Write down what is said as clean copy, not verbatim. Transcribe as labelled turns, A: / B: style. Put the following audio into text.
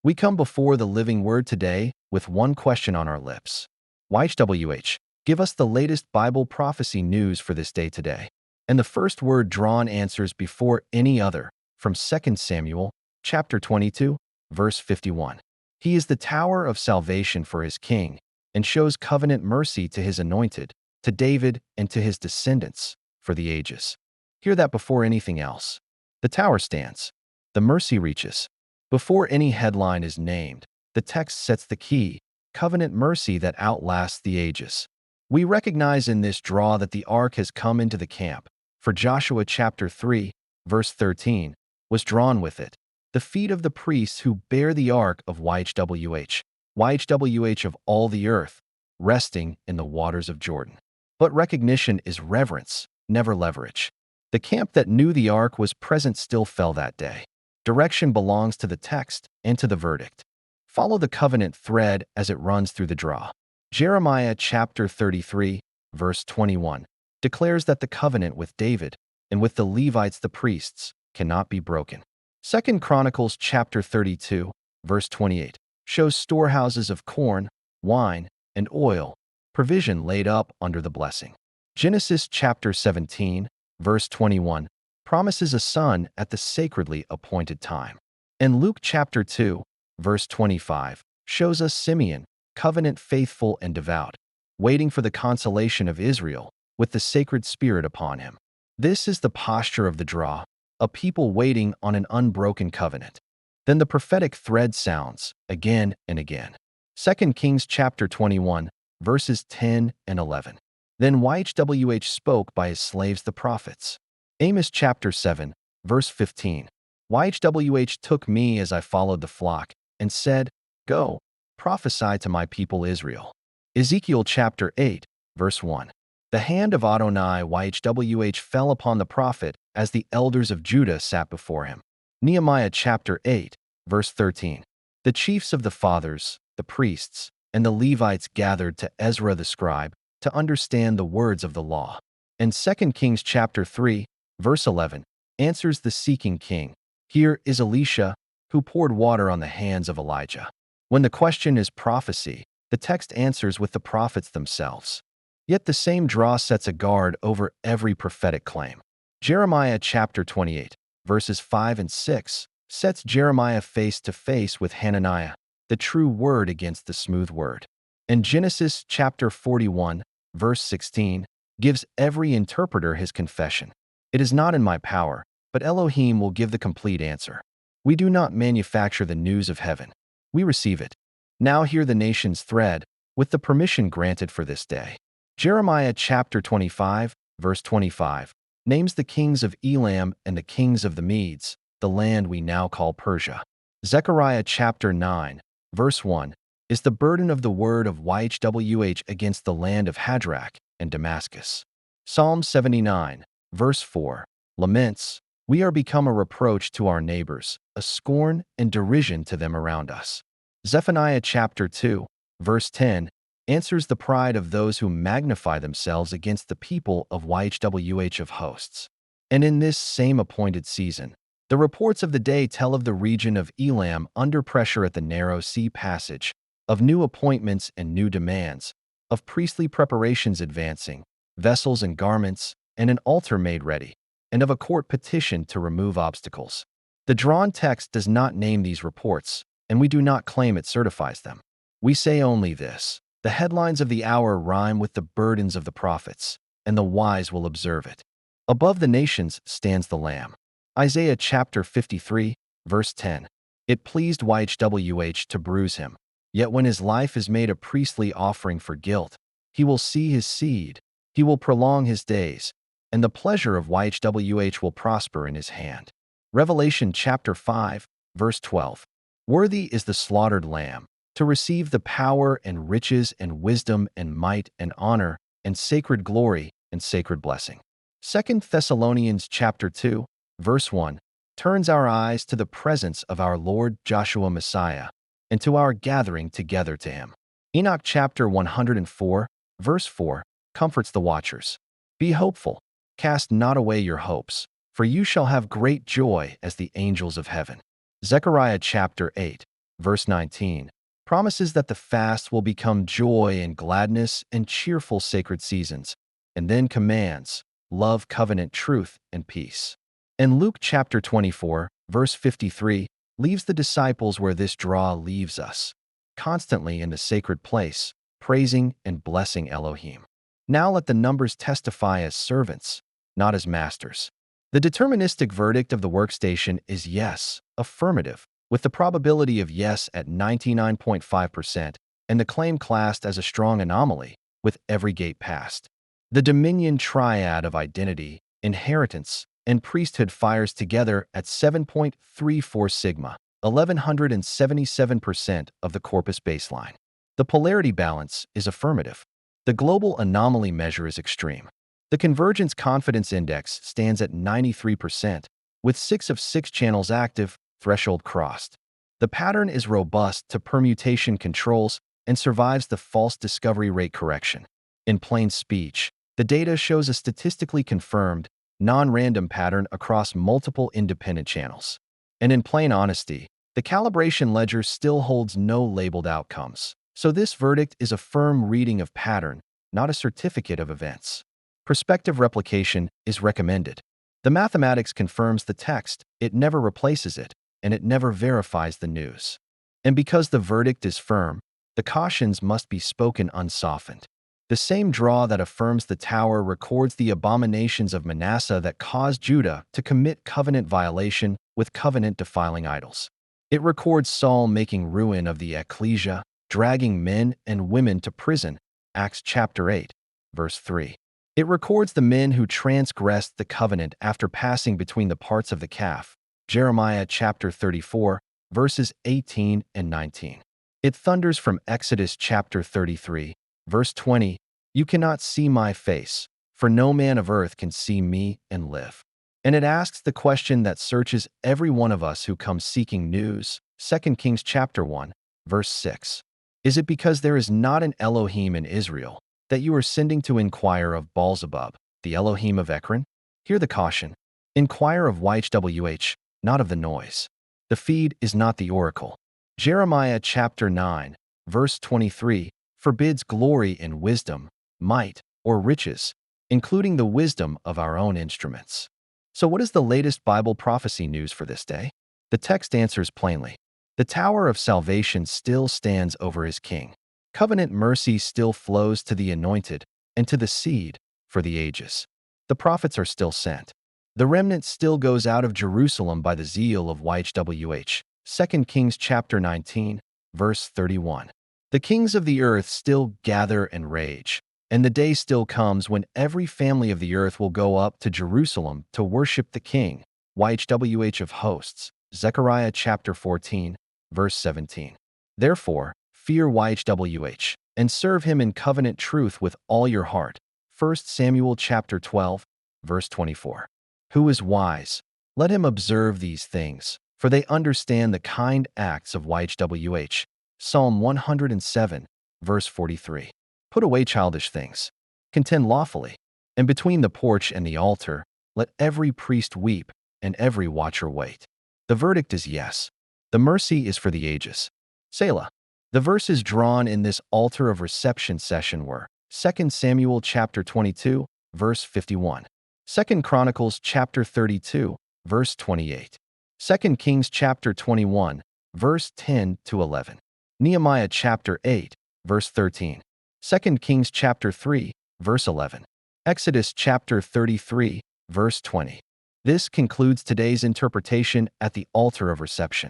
A: We come before the living word today with one question on our lips. YHWH, give us the latest Bible prophecy news for this day today. And the first word drawn answers before any other from 2 Samuel chapter 22, verse 51. He is the tower of salvation for his king and shows covenant mercy to his anointed, to David and to his descendants for the ages. Hear that before anything else. The tower stands. The mercy reaches. Before any headline is named, the text sets the key, covenant mercy that outlasts the ages. We recognize in this draw that the ark has come into the camp, for Joshua chapter 3, verse 13, was drawn with it. The feet of the priests who bear the ark of YHWH, YHWH of all the earth, resting in the waters of Jordan. But recognition is reverence, never leverage. The camp that knew the ark was present still fell that day. Direction belongs to the text and to the verdict. Follow the covenant thread as it runs through the draw. Jeremiah chapter 33, verse 21, declares that the covenant with David and with the Levites the priests cannot be broken. 2 Chronicles chapter 32, verse 28, shows storehouses of corn, wine, and oil, provision laid up under the blessing. Genesis chapter 17, verse 21, promises a son at the sacredly appointed time. And Luke chapter 2, verse 25, shows us Simeon, covenant faithful and devout, waiting for the consolation of Israel with the sacred spirit upon him. This is the posture of the draw, a people waiting on an unbroken covenant. Then the prophetic thread sounds again and again. 2 Kings chapter 21, verses 10 and 11. Then YHWH spoke by his slaves the prophets. Amos chapter 7, verse 15. YHWH took me as I followed the flock and said, Go, prophesy to my people Israel. Ezekiel chapter 8, verse 1. The hand of Adonai YHWH fell upon the prophet as the elders of Judah sat before him. Nehemiah chapter 8, verse 13. The chiefs of the fathers, the priests, and the Levites gathered to Ezra the scribe to understand the words of the law. And 2 Kings chapter 3, verse 11, answers the seeking king. Here is Elisha, who poured water on the hands of Elijah. When the question is prophecy, the text answers with the prophets themselves. Yet the same draw sets a guard over every prophetic claim. Jeremiah chapter 28, verses 5 and 6, sets Jeremiah face to face with Hananiah, the true word against the smooth word. And Genesis chapter 41, verse 16, gives every interpreter his confession. It is not in my power, but Elohim will give the complete answer. We do not manufacture the news of heaven. We receive it. Now hear the nation's thread, with the permission granted for this day. Jeremiah chapter 25, verse 25, names the kings of Elam and the kings of the Medes, the land we now call Persia. Zechariah chapter 9, verse 1, is the burden of the word of YHWH against the land of Hadrach and Damascus. Psalm 79, verse 4, laments, we are become a reproach to our neighbors, a scorn and derision to them around us. Zephaniah chapter 2, verse 10, answers the pride of those who magnify themselves against the people of YHWH of hosts. And in this same appointed season, the reports of the day tell of the region of Elam under pressure at the narrow sea passage, of new appointments and new demands, of priestly preparations advancing, vessels and garments, and an altar made ready, and of a court petition to remove obstacles. The drawn text does not name these reports, and we do not claim it certifies them. We say only this: the headlines of the hour rhyme with the burdens of the prophets, and the wise will observe it. Above the nations stands the Lamb. Isaiah chapter 53, verse 10. It pleased YHWH to bruise him, yet when his life is made a priestly offering for guilt, he will see his seed, he will prolong his days, and the pleasure of YHWH will prosper in his hand. Revelation chapter 5, verse 12. Worthy is the slaughtered lamb to receive the power and riches and wisdom and might and honor and sacred glory and sacred blessing. 2 Thessalonians chapter 2, verse 1, turns our eyes to the presence of our Lord Joshua Messiah and to our gathering together to him. Enoch chapter 104, verse 4, comforts the watchers. Be hopeful, cast not away your hopes, for you shall have great joy as the angels of heaven. Zechariah chapter 8, verse 19, promises that the fast will become joy and gladness and cheerful sacred seasons, and then commands, love, covenant, truth, and peace. And Luke chapter 24, verse 53, leaves the disciples where this draw leaves us, constantly in the sacred place, praising and blessing Elohim. Now let the numbers testify as servants, not as masters. The deterministic verdict of the workstation is yes, affirmative, with the probability of yes at 99.5% and the claim classed as a strong anomaly with every gate passed. The dominion triad of identity, inheritance, and priesthood fires together at 7.34 sigma, 1177% of the corpus baseline. The polarity balance is affirmative. The global anomaly measure is extreme. The convergence confidence index stands at 93%, with 6 of 6 channels active, threshold crossed. The pattern is robust to permutation controls and survives the false discovery rate correction. In plain speech, the data shows a statistically confirmed, non-random pattern across multiple independent channels. And in plain honesty, the calibration ledger still holds no labeled outcomes. So this verdict is a firm reading of pattern, not a certificate of events. Prospective replication is recommended. The mathematics confirms the text, it never replaces it, and it never verifies the news. And because the verdict is firm, the cautions must be spoken unsoftened. The same draw that affirms the tower records the abominations of Manasseh that caused Judah to commit covenant violation with covenant-defiling idols. It records Saul making ruin of the ecclesia, dragging men and women to prison, Acts chapter 8, verse 3. It records the men who transgressed the covenant after passing between the parts of the calf, Jeremiah chapter 34, verses 18 and 19. It thunders from Exodus chapter 33, verse 20, "You cannot see my face, for no man of earth can see me and live." And it asks the question that searches every one of us who comes seeking news, 2 Kings chapter 1, verse 6. Is it because there is not an Elohim in Israel that you are sending to inquire of Baal-zebub, the Elohim of Ekron? Hear the caution. Inquire of YHWH, not of the noise. The feed is not the oracle. Jeremiah chapter 9, verse 23, forbids glory in wisdom, might, or riches, including the wisdom of our own instruments. So what is the latest Bible prophecy news for this day? The text answers plainly. The tower of salvation still stands over his king. Covenant mercy still flows to the anointed and to the seed for the ages. The prophets are still sent. The remnant still goes out of Jerusalem by the zeal of YHWH. 2 Kings chapter 19, verse 31. The kings of the earth still gather and rage, and the day still comes when every family of the earth will go up to Jerusalem to worship the King, YHWH of hosts. Zechariah chapter 14, verse 17. Therefore, fear YHWH, and serve him in covenant truth with all your heart. 1 Samuel chapter 12, verse 24. Who is wise? Let him observe these things, for they understand the kind acts of YHWH. Psalm 107, verse 43. Put away childish things. Contend lawfully. And between the porch and the altar, let every priest weep and every watcher wait. The verdict is yes. The mercy is for the ages. Selah. The verses drawn in this altar of reception session were 2 Samuel chapter 22, verse 51. 2 Chronicles chapter 32, verse 28. 2 Kings chapter 21, verse 10 to 11. Nehemiah chapter 8, verse 13. 2 Kings chapter 3, verse 11. Exodus chapter 33, verse 20. This concludes today's interpretation at the altar of reception.